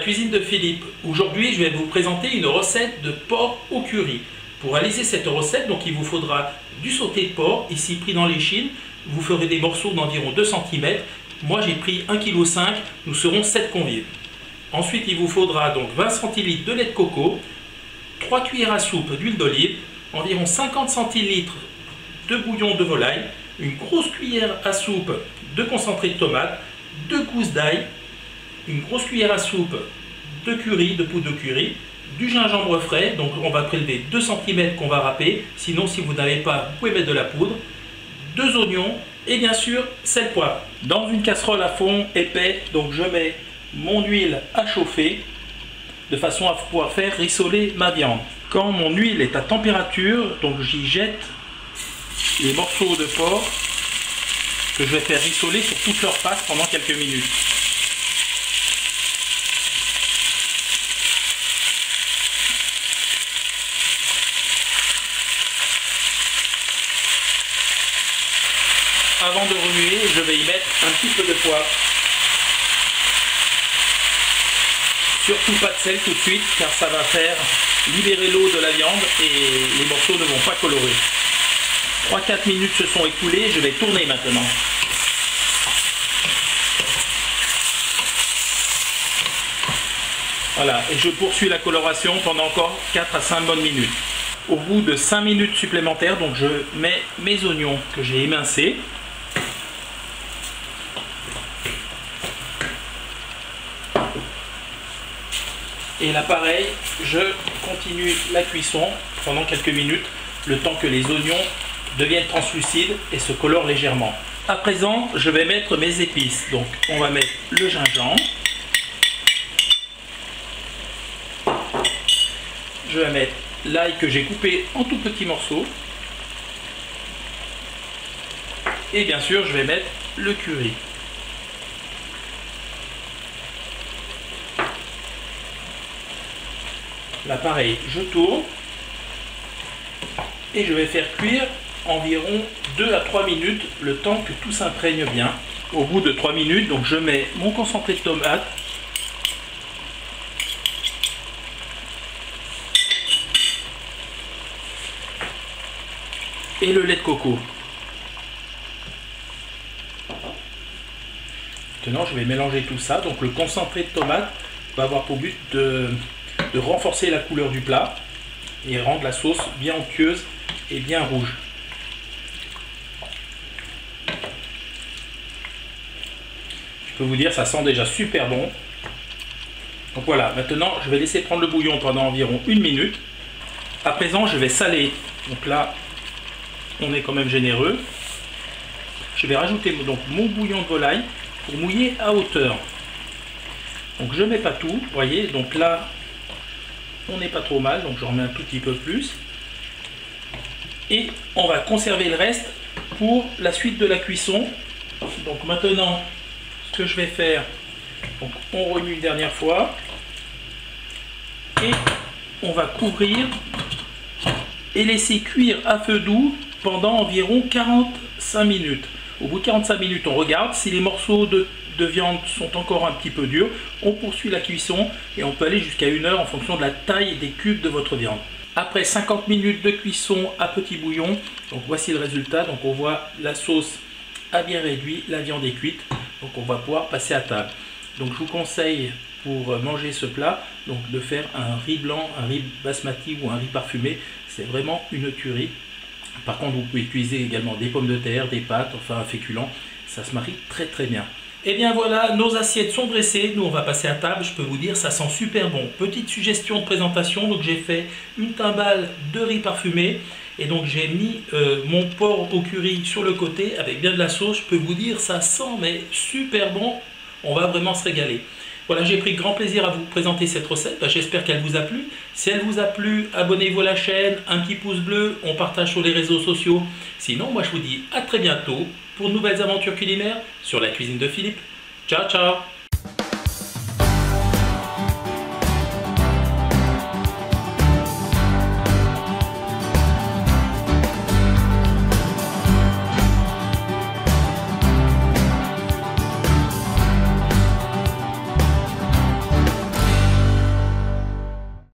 cuisine de Philippe. Aujourd'hui, je vais vous présenter une recette de porc au curry. Pour réaliser cette recette, donc, il vous faudra du sauté de porc, ici pris dans l'échine. Vous ferez des morceaux d'environ 2 cm. Moi, j'ai pris 1,5 kg, nous serons 7 convives. Ensuite, il vous faudra donc 20 centilitres de lait de coco, 3 cuillères à soupe d'huile d'olive, environ 50 centilitres de bouillon de volaille, une grosse cuillère à soupe de concentré de tomate, 2 gousses d'ail, une grosse cuillère à soupe de curry, de poudre de curry, du gingembre frais, donc on va prélever 2 cm qu'on va râper, sinon si vous n'avez pas, vous pouvez mettre de la poudre, 2 oignons et bien sûr sel, poivre. Dans une casserole à fond épais, donc je mets mon huile à chauffer de façon à pouvoir faire rissoler ma viande. Quand mon huile est à température, donc j'y jette les morceaux de porc que je vais faire rissoler sur toute leur face pendant quelques minutes. Avant de remuer, je vais y mettre un petit peu de poivre. Surtout pas de sel tout de suite, car ça va faire libérer l'eau de la viande et les morceaux ne vont pas colorer. 3-4 minutes se sont écoulées, je vais tourner maintenant. Voilà, et je poursuis la coloration pendant encore 4 à 5 bonnes minutes. Au bout de 5 minutes supplémentaires, donc je mets mes oignons que j'ai émincés. Et là pareil, je continue la cuisson pendant quelques minutes, le temps que les oignons deviennent translucides et se colorent légèrement. À présent, je vais mettre mes épices. Donc on va mettre le gingembre. Je vais mettre l'ail que j'ai coupé en tout petits morceaux. Et bien sûr, je vais mettre le curry. Là pareil, je tourne et je vais faire cuire environ 2 à 3 minutes le temps que tout s'imprègne bien. Au bout de 3 minutes, donc je mets mon concentré de tomate, et le lait de coco. Maintenant, je vais mélanger tout ça. Donc le concentré de tomate va avoir pour but de renforcer la couleur du plat et rendre la sauce bien onctueuse et bien rouge. Je peux vous dire, ça sent déjà super bon. Donc voilà, maintenant je vais laisser prendre le bouillon pendant environ 1 minute. À présent, je vais saler. Donc là, on est quand même généreux. Je vais rajouter donc mon bouillon de volaille pour mouiller à hauteur. Donc je mets pas tout, vous voyez, donc là on n'est pas trop mal, donc j'en mets un tout petit peu plus. Et on va conserver le reste pour la suite de la cuisson. Donc maintenant, ce que je vais faire, donc on remue une dernière fois. Et on va couvrir et laisser cuire à feu doux pendant environ 45 minutes. Au bout de 45 minutes, on regarde si les morceaux de viande sont encore un petit peu durs, on poursuit la cuisson et on peut aller jusqu'à 1 heure en fonction de la taille des cubes de votre viande. Après 50 minutes de cuisson à petit bouillon, donc voici le résultat. Donc on voit la sauce a bien réduit, la viande est cuite, donc on va pouvoir passer à table. Donc je vous conseille pour manger ce plat donc de faire un riz blanc, un riz basmati ou un riz parfumé, c'est vraiment une tuerie. Par contre, vous pouvez utiliser également des pommes de terre, des pâtes, enfin un féculent, ça se marie très très bien. Et bien voilà, nos assiettes sont dressées, nous on va passer à table, je peux vous dire ça sent super bon. Petite suggestion de présentation, donc j'ai fait une timbale de riz parfumé et donc j'ai mis mon porc au curry sur le côté avec bien de la sauce, je peux vous dire ça sent mais super bon, on va vraiment se régaler. Voilà, j'ai pris grand plaisir à vous présenter cette recette, j'espère qu'elle vous a plu. Si elle vous a plu, abonnez-vous à la chaîne, un petit pouce bleu, on partage sur les réseaux sociaux. Sinon, moi je vous dis à très bientôt pour de nouvelles aventures culinaires sur la cuisine de Philippe. Ciao, ciao!